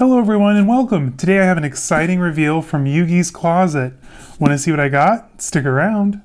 Hello everyone and welcome! Today I have an exciting reveal from Yoogi's closet. Want to see what I got? Stick around.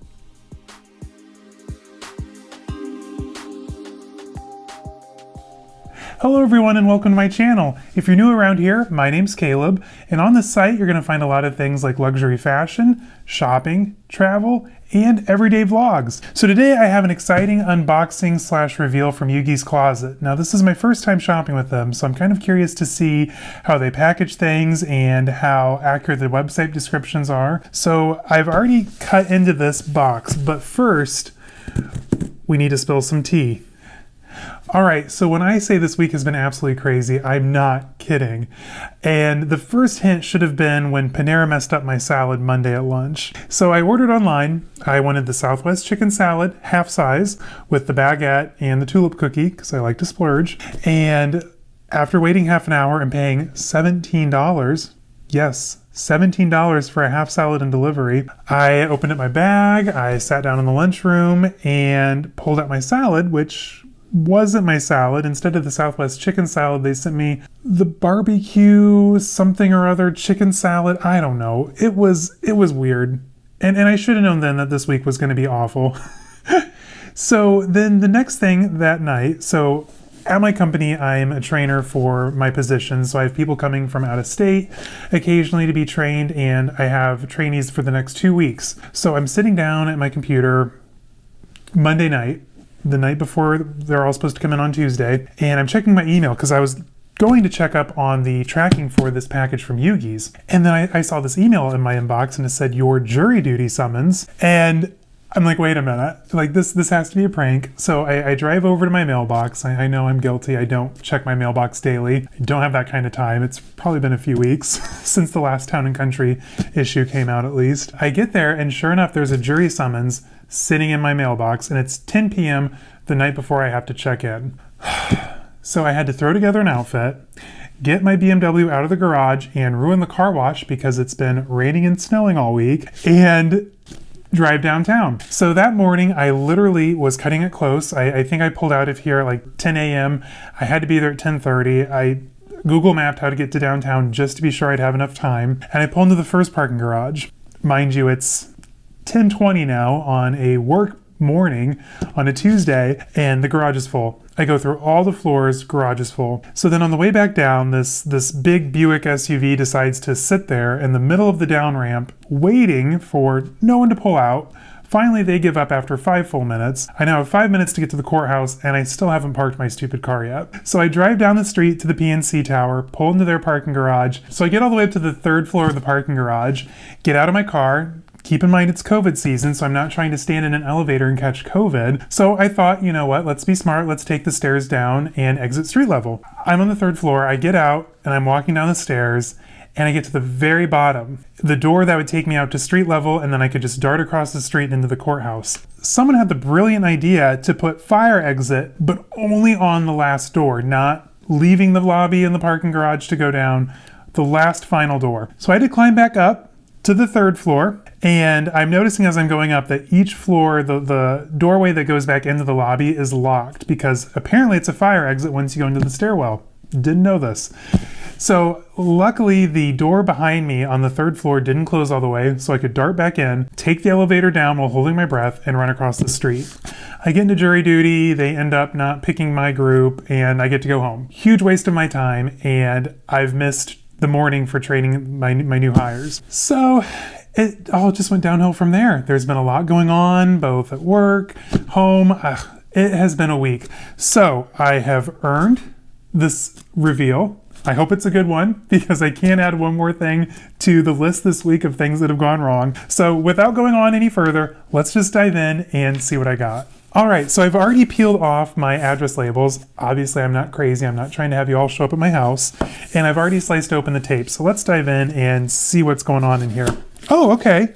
Hello everyone and welcome to my channel. If you're new around here, my name's Caleb, and on this site you're going to find a lot of things like luxury fashion, shopping, travel, and everyday vlogs. So today I have an exciting unboxing / reveal from Yoogi's closet. Now this is my first time shopping with them, so I'm kind of curious to see how they package things and how accurate the website descriptions are. So I've already cut into this box, but first we need to spill some tea. Alright, so when I say this week has been absolutely crazy, I'm not kidding. And the first hint should have been when Panera messed up my salad Monday at lunch. So I ordered online. I wanted the Southwest chicken salad, half size, with the baguette and the tulip cookie, because I like to splurge. And after waiting half an hour and paying $17, yes, $17 for a half salad and delivery, I opened up my bag, I sat down in the lunchroom and pulled out my salad, which wasn't my salad. Instead of the Southwest chicken salad, they sent me the barbecue something or other chicken salad. I don't know. It was weird. And I should have known then that this week was going to be awful. So then the next thing that night, so at my company, I'm a trainer for my position. So I have people coming from out of state occasionally to be trained, and I have trainees for the next 2 weeks. So I'm sitting down at my computer Monday night, the night before they're all supposed to come in on Tuesday, and I'm checking my email because I was going to check up on the tracking for this package from Yoogi's. And then I saw this email in my inbox and it said, "Your jury duty summons." And I'm like, wait a minute, like this has to be a prank. So I drive over to my mailbox. I know I'm guilty. I don't check my mailbox daily. I don't have that kind of time. It's probably been a few weeks since the last Town and Country issue came out, at least. I get there and sure enough, there's a jury summons sitting in my mailbox, and it's 10 p.m. the night before I have to check in. So I had to throw together an outfit, get my BMW out of the garage and ruin the car wash because it's been raining and snowing all week, and drive downtown. So that morning I literally was cutting it close. I think I pulled out of here at like 10 a.m. I had to be there at 10:30. I Google mapped how to get to downtown just to be sure I'd have enough time, and I pulled into the first parking garage. Mind you, it's 10:20 now on a work morning on a Tuesday, and the garage is full. I go through all the floors, garage is full. So then on the way back down, this big Buick SUV decides to sit there in the middle of the down ramp, waiting for no one to pull out. Finally, they give up after 5 full minutes. I now have 5 minutes to get to the courthouse, and I still haven't parked my stupid car yet. So I drive down the street to the PNC Tower, pull into their parking garage. So I get all the way up to the 3rd floor of the parking garage, get out of my car. Keep in mind it's COVID season, so I'm not trying to stand in an elevator and catch COVID. So I thought, you know what, let's be smart, let's take the stairs down and exit street level. I'm on the 3rd floor, I get out, and I'm walking down the stairs, and I get to the very bottom, the door that would take me out to street level, and then I could just dart across the street into the courthouse. Someone had the brilliant idea to put fire exit, but only on the last door, not leaving the lobby and the parking garage to go down, the last final door. So I had to climb back up to the 3rd floor, and I'm noticing as I'm going up that each floor, the doorway that goes back into the lobby is locked because apparently it's a fire exit once you go into the stairwell. Didn't know this. So luckily the door behind me on the 3rd floor didn't close all the way, so I could dart back in, take the elevator down while holding my breath, and run across the street. I get into jury duty, they end up not picking my group, and I get to go home. Huge waste of my time, and I've missed the morning for training my new hires. So it all just went downhill from there. There's been a lot going on, both at work, home. It has been a week. So I have earned this reveal. I hope it's a good one because I can't add one more thing to the list this week of things that have gone wrong. So without going on any further, let's just dive in and see what I got. Alright, so I've already peeled off my address labels. Obviously, I'm not crazy. I'm not trying to have you all show up at my house. And I've already sliced open the tape. So let's dive in and see what's going on in here. Oh, okay.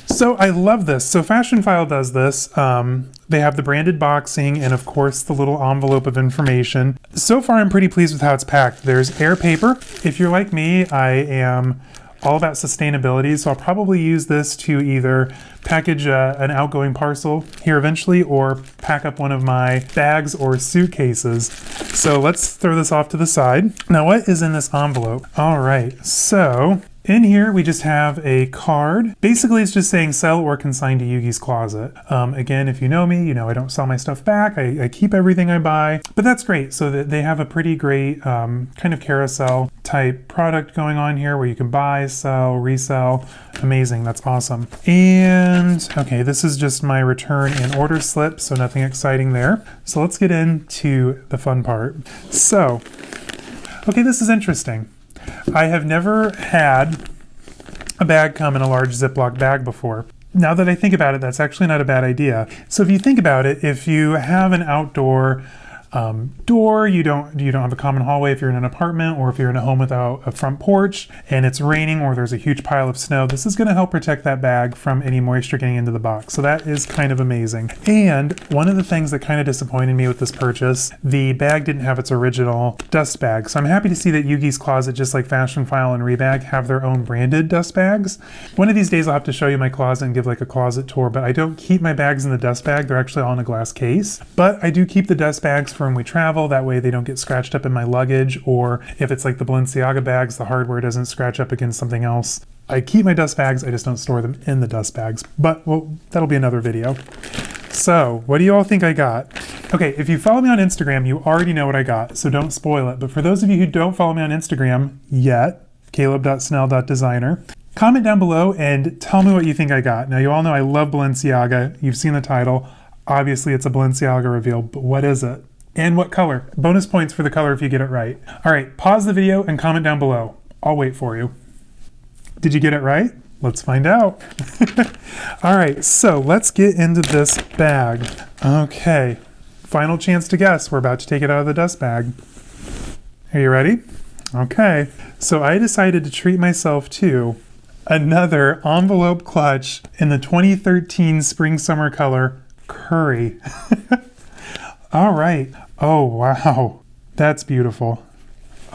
So I love this. So Fashion File does this. They have the branded boxing and, of course, the little envelope of information. So far, I'm pretty pleased with how it's packed. There's air paper. If you're like me, I am all about sustainability. So I'll probably use this to either package an outgoing parcel here eventually or pack up one of my bags or suitcases. So let's throw this off to the side. Now what is in this envelope? All right, so in here, we just have a card. Basically, it's just saying sell or consign to Yoogi's Closet. Again, if you know me, you know I don't sell my stuff back. I keep everything I buy, but that's great. So that they have a pretty great kind of carousel type product going on here where you can buy, sell, resell. Amazing, that's awesome. And okay, this is just my return and order slip, so nothing exciting there. So let's get into the fun part. So, okay, this is interesting. I have never had a bag come in a large Ziploc bag before. Now that I think about it, that's actually not a bad idea. So if you think about it, if you have an outdoor door, you don't have a common hallway if you're in an apartment, or if you're in a home without a front porch and it's raining or there's a huge pile of snow, this is going to help protect that bag from any moisture getting into the box. So that is kind of amazing. And one of the things that kind of disappointed me with this purchase, the bag didn't have its original dust bag. So I'm happy to see that Yoogi's Closet, just like Fashion File and Rebag, have their own branded dust bags. One of these days I'll have to show you my closet and give like a closet tour, but I don't keep my bags in the dust bag. They're actually all in a glass case. But I do keep the dust bags for when we travel. That way they don't get scratched up in my luggage, or if it's like the Balenciaga bags, the hardware doesn't scratch up against something else. I keep my dust bags, I just don't store them in the dust bags. But well, that'll be another video. So what do you all think I got? Okay, if you follow me on Instagram, you already know what I got, so don't spoil it. But for those of you who don't follow me on Instagram yet, caleb.snell.designer, comment down below and tell me what you think I got. Now you all know I love Balenciaga. You've seen the title. Obviously it's a Balenciaga reveal, but what is it? And what color? Bonus points for the color if you get it right. All right, pause the video and comment down below. I'll wait for you. Did you get it right? Let's find out. All right, so let's get into this bag. Okay, final chance to guess. We're about to take it out of the dust bag. Are you ready? Okay, so I decided to treat myself to another envelope clutch in the 2013 spring-summer color Curry. All right. Oh, wow. That's beautiful.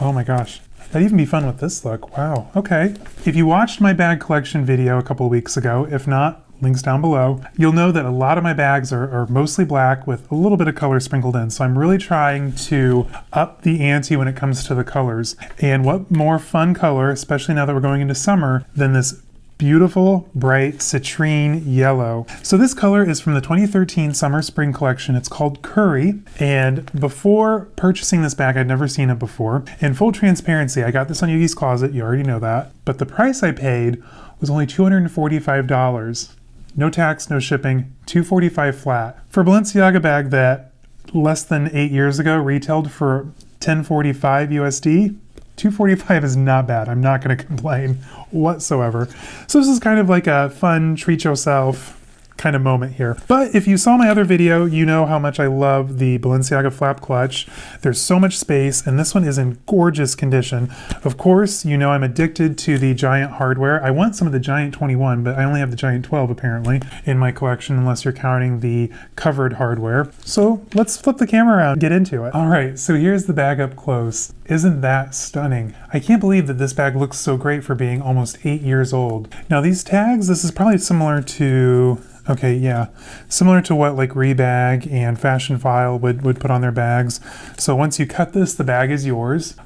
Oh my gosh. That'd even be fun with this look. Wow. Okay. If you watched my bag collection video a couple of weeks ago, if not, links down below, you'll know that a lot of my bags are mostly black with a little bit of color sprinkled in. So I'm really trying to up the ante when it comes to the colors. And what more fun color, especially now that we're going into summer, than this beautiful, bright citrine yellow. So this color is from the 2013 Summer Spring collection. It's called Curry. And before purchasing this bag, I'd never seen it before. In full transparency, I got this on Yoogi's Closet. You already know that. But the price I paid was only $245. No tax, no shipping, $245 flat. For a Balenciaga bag that less than 8 years ago retailed for $1045 USD, $245 is not bad. I'm not going to complain whatsoever. So this is kind of like a fun treat yourself kind of moment here. But if you saw my other video, you know how much I love the Balenciaga flap clutch. There's so much space, and this one is in gorgeous condition. Of course, you know I'm addicted to the Giant hardware. I want some of the Giant 21, but I only have the Giant 12 apparently in my collection, unless you're counting the covered hardware. So let's flip the camera around and get into it. All right, so here's the bag up close. Isn't that stunning? I can't believe that this bag looks so great for being almost 8 years old. Now these tags, this is probably similar to, okay, yeah, similar to what like Rebag and Fashion File would put on their bags. So once you cut this, the bag is yours.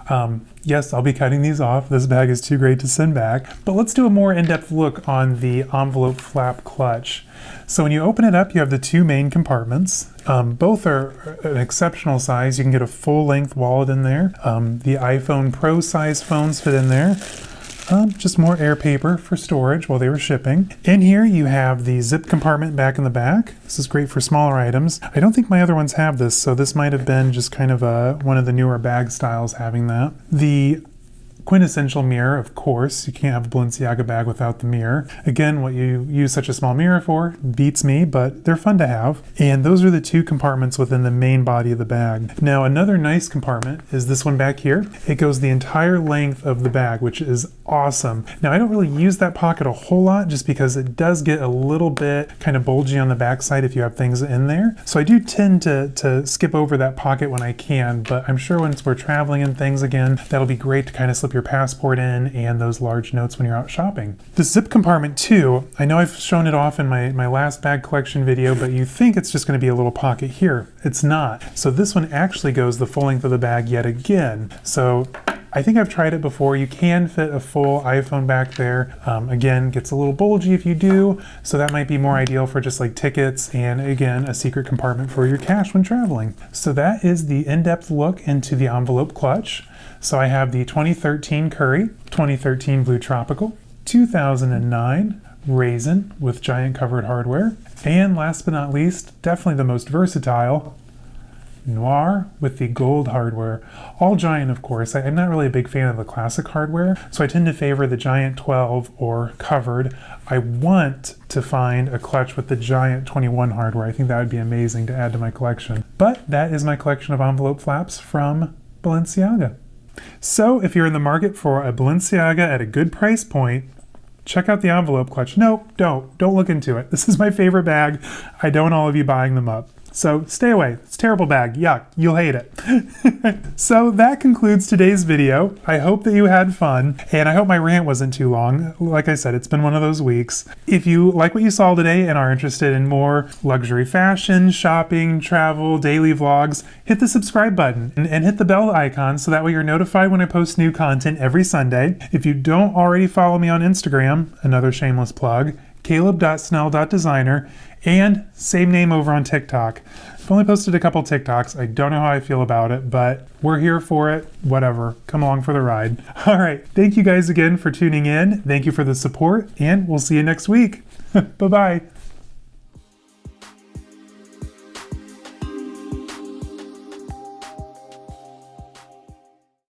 Yes, I'll be cutting these off. This bag is too great to send back. But let's do a more in-depth look on the envelope flap clutch. So when you open it up, you have the two main compartments. Both are an exceptional size. You can get a full-length wallet in there. The iPhone Pro size phones fit in there. Just more air paper for storage while they were shipping. In here you have the zip compartment back in the back. This is great for smaller items. I don't think my other ones have this, so this might have been just kind of one of the newer bag styles having that. The quintessential mirror, of course. You can't have a Balenciaga bag without the mirror. Again, what you use such a small mirror for beats me, but they're fun to have. And those are the two compartments within the main body of the bag. Now, another nice compartment is this one back here. It goes the entire length of the bag, which is awesome. Now, I don't really use that pocket a whole lot just because it does get a little bit kind of bulgy on the backside if you have things in there. So I do tend to skip over that pocket when I can, but I'm sure once we're traveling and things again, that'll be great to kind of slip your your passport in and those large notes when you're out shopping. The zip compartment too, I know I've shown it off in my last bag collection video, but you think it's just going to be a little pocket here. It's not. So this one actually goes the full length of the bag yet again. So I think I've tried it before. You can fit a full iPhone back there. Again, gets a little bulgy if you do, so that might be more ideal for just like tickets and again, a secret compartment for your cash when traveling. So that is the in-depth look into the envelope clutch. So I have the 2013 Curry, 2013 Blue Tropical, 2009 Raisin with giant covered hardware, and last but not least, definitely the most versatile, Noir with the gold hardware. All giant, of course. I'm not really a big fan of the classic hardware, so I tend to favor the giant 12 or covered. I want to find a clutch with the giant 21 hardware. I think that would be amazing to add to my collection. But that is my collection of envelope flaps from Balenciaga. So if you're in the market for a Balenciaga at a good price point, check out the envelope clutch. No, don't look into it. This is my favorite bag. I don't want all of you buying them up. So stay away. It's a terrible bag. Yuck. You'll hate it. So that concludes today's video. I hope that you had fun, and I hope my rant wasn't too long. Like I said, it's been one of those weeks. If you like what you saw today and are interested in more luxury fashion, shopping, travel, daily vlogs, hit the subscribe button and hit the bell icon so that way you're notified when I post new content every Sunday. If you don't already follow me on Instagram, another shameless plug, caleb.snell.designer, and same name over on TikTok. I've only posted a couple TikToks. I don't know how I feel about it, but we're here for it. Whatever. Come along for the ride. All right. Thank you guys again for tuning in. Thank you for the support, and we'll see you next week. Bye-bye.